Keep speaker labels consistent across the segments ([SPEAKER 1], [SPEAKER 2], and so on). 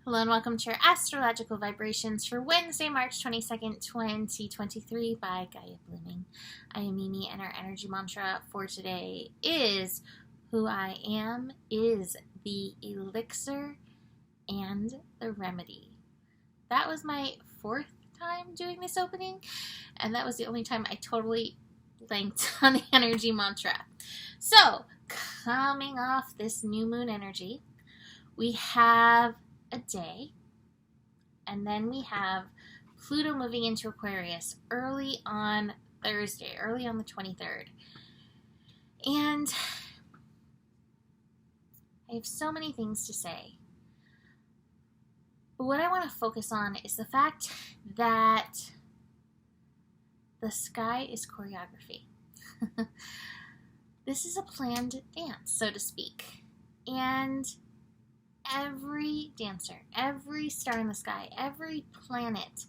[SPEAKER 1] Hello and welcome to your astrological vibrations for Wednesday, March 22nd, 2023 by Gaia Blooming. I am Mimi and our energy mantra for today is who I am is the elixir and the remedy. That was my fourth time doing this opening, and that was the only time I totally blanked on the energy mantra. So, coming off this new moon energy, we have a day, and then we have Pluto moving into Aquarius early on Thursday, early on the 23rd. And I have so many things to say. But what I want to focus on is the fact that the sky is choreography. This is a planned dance, so to speak. And every dancer, every star in the sky, every planet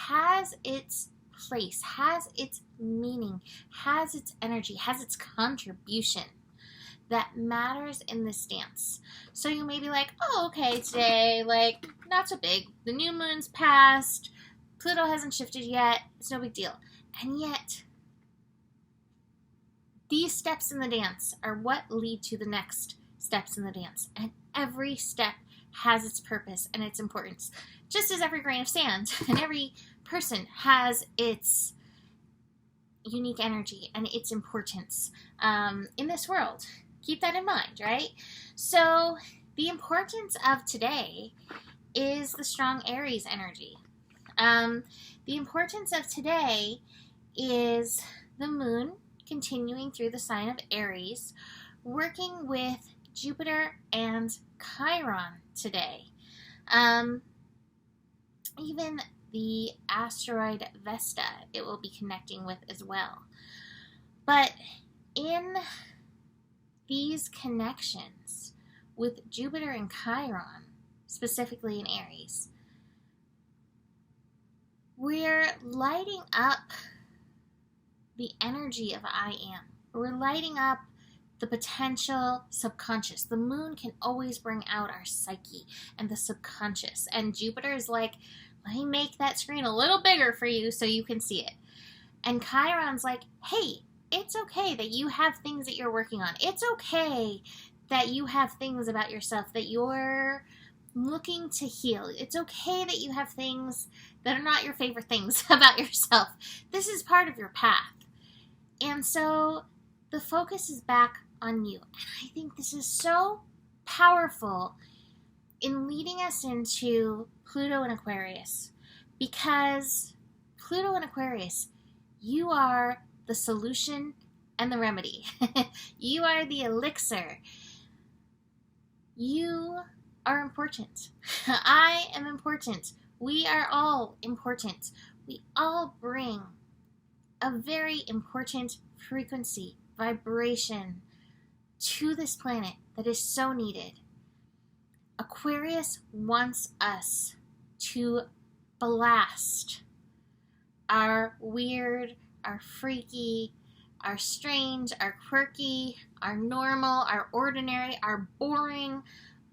[SPEAKER 1] has its place, has its meaning, has its energy, has its contribution that matters in this dance. So you may be like, oh, okay, today, not so big. The new moon's passed. Pluto hasn't shifted yet. It's no big deal. And yet, these steps in the dance are what lead to the next steps in the dance. And every step has its purpose and its importance. Just as every grain of sand and every person has its unique energy and its importance in this world. Keep that in mind, right? So the importance of today is the strong Aries energy. The importance of today is the moon continuing through the sign of Aries, working with Jupiter and Chiron today. Even the asteroid Vesta it will be connecting with as well. But in these connections with Jupiter and Chiron, specifically in Aries, we're lighting up the energy of I am. We're lighting up the potential subconscious. The moon can always bring out our psyche and the subconscious. And Jupiter is like, let me make that screen a little bigger for you so you can see it. And Chiron's like, hey, it's okay that you have things that you're working on. It's okay that you have things about yourself that you're looking to heal. It's okay that you have things that are not your favorite things about yourself. This is part of your path. And so the focus is back on you. And I think this is so powerful in leading us into Pluto and Aquarius, because Pluto and Aquarius, you are the solution and the remedy. You are the elixir. You are important. I am important. We are all important. We all bring a very important frequency, vibration to this planet that is so needed. Aquarius wants us to blast our weird, our freaky, our strange, our quirky, our normal, our ordinary, our boring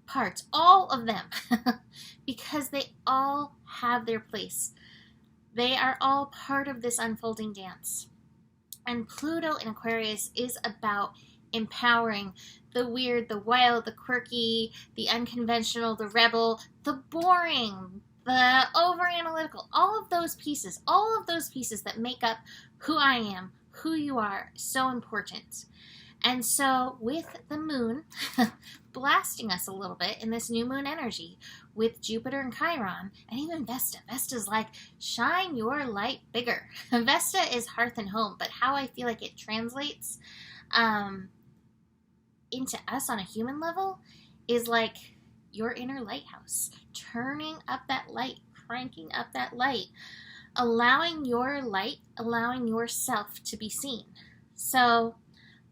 [SPEAKER 1] parts, all of them, because they all have their place. They are all part of this unfolding dance. And Pluto in Aquarius is about empowering the weird, the wild, the quirky, the unconventional, the rebel, the boring, the over-analytical, all of those pieces that make up who I am, who you are, so important. And so with the moon blasting us a little bit in this new moon energy with Jupiter and Chiron, and even Vesta. Vesta's like, shine your light bigger. Vesta is hearth and home, but how I feel like it translates into us on a human level is like your inner lighthouse, turning up that light, cranking up that light, allowing your light, allowing yourself to be seen. So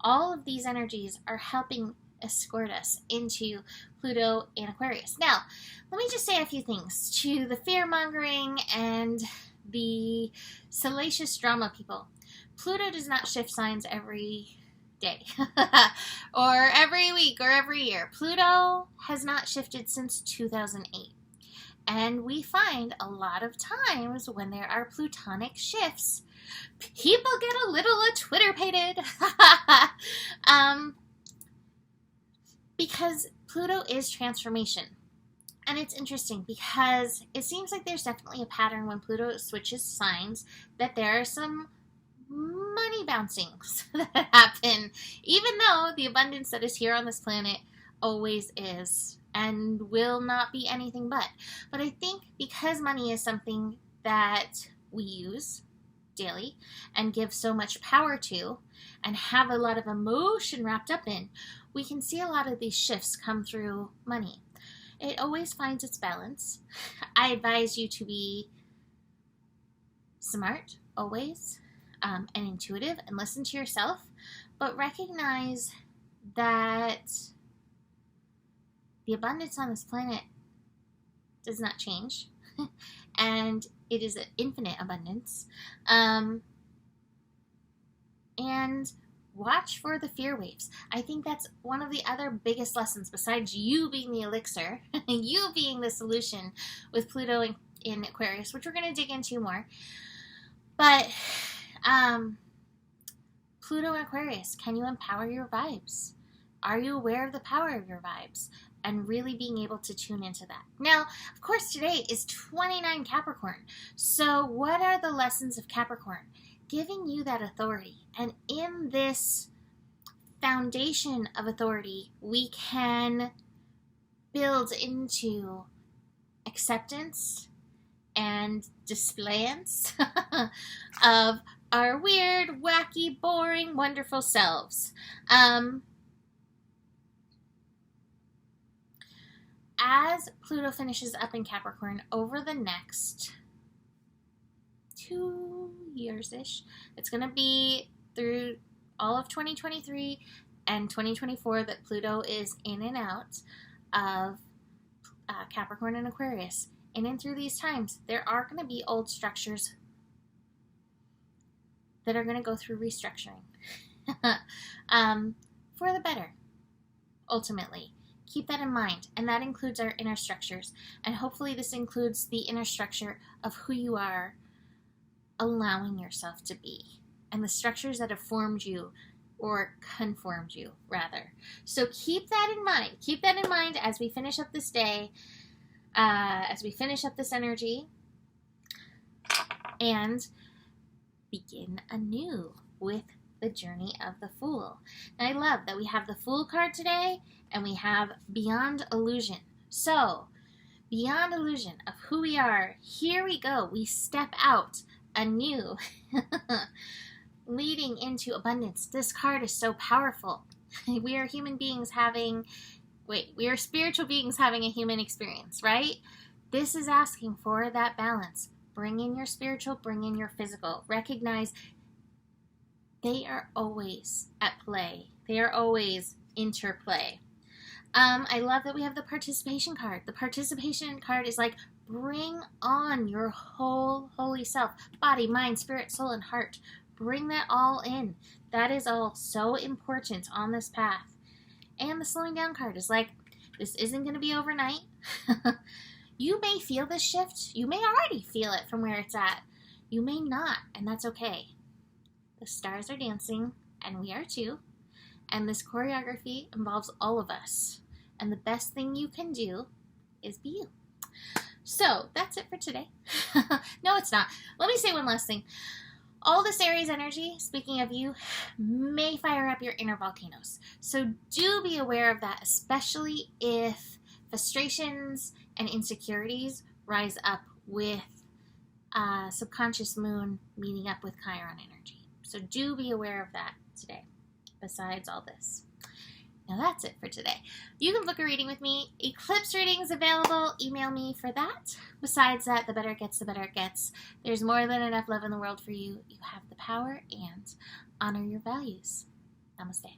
[SPEAKER 1] all of these energies are helping escort us into Pluto and Aquarius. Now, let me just say a few things to the fear-mongering and the salacious drama people. Pluto does not shift signs every day or every week or every year. Pluto has not shifted since 2008. And we find a lot of times when there are plutonic shifts, people get a little Twitter-pated. Because Pluto is transformation. And it's interesting because it seems like there's definitely a pattern when Pluto switches signs that there are some money bouncings that happen, even though the abundance that is here on this planet always is and will not be anything but. But I think because money is something that we use daily and give so much power to and have a lot of emotion wrapped up in, we can see a lot of these shifts come through money. It always finds its balance. I advise you to be smart, always, and intuitive, and listen to yourself, but recognize that the abundance on this planet does not change, and it is an infinite abundance. And watch for the fear waves. I think that's one of the other biggest lessons, besides you being the elixir, you being the solution with Pluto in Aquarius, which we're going to dig into more. But Pluto in Aquarius, can you empower your vibes? Are you aware of the power of your vibes? And really being able to tune into that. Now, of course, today is 29 Capricorn. So what are the lessons of Capricorn? Giving you that authority. And in this foundation of authority, we can build into acceptance and displayance of our weird, wacky, boring, wonderful selves. As Pluto finishes up in Capricorn over the next 2 years-ish, it's going to be through all of 2023 and 2024 that Pluto is in and out of Capricorn and Aquarius. And in through these times, there are going to be old structures that are going to go through restructuring for the better, ultimately. Keep that in mind, and that includes our inner structures. And hopefully this includes the inner structure of who you are allowing yourself to be, and the structures that have formed you, or conformed you, rather. So keep that in mind. Keep that in mind as we finish up this day, as we finish up this energy, and begin anew with the journey of the Fool. And I love that we have the Fool card today, and we have Beyond Illusion. So, beyond illusion of who we are, here we go. We step out anew, leading into abundance. This card is so powerful. We are human beings we are spiritual beings having a human experience, right? This is asking for that balance. Bring in your spiritual, bring in your physical. Recognize they are always at play. They are always interplay. I love that we have the participation card. The participation card is like, bring on your whole holy self. Body, mind, spirit, soul, and heart. Bring that all in. That is all so important on this path. And the slowing down card is like, this isn't going to be overnight. You may feel this shift. You may already feel it from where it's at. You may not, and that's okay. The stars are dancing, and we are too. And this choreography involves all of us. And the best thing you can do is be you. So, that's it for today. No, it's not. Let me say one last thing. All this Aries energy, speaking of you, may fire up your inner volcanoes. So do be aware of that, especially if frustrations and insecurities rise up with subconscious moon meeting up with Chiron energy. So do be aware of that today, besides all this. Now that's it for today. You can book a reading with me. Eclipse readings available. Email me for that. Besides that, the better it gets, the better it gets. There's more than enough love in the world for you. You have the power, and honor your values. Namaste.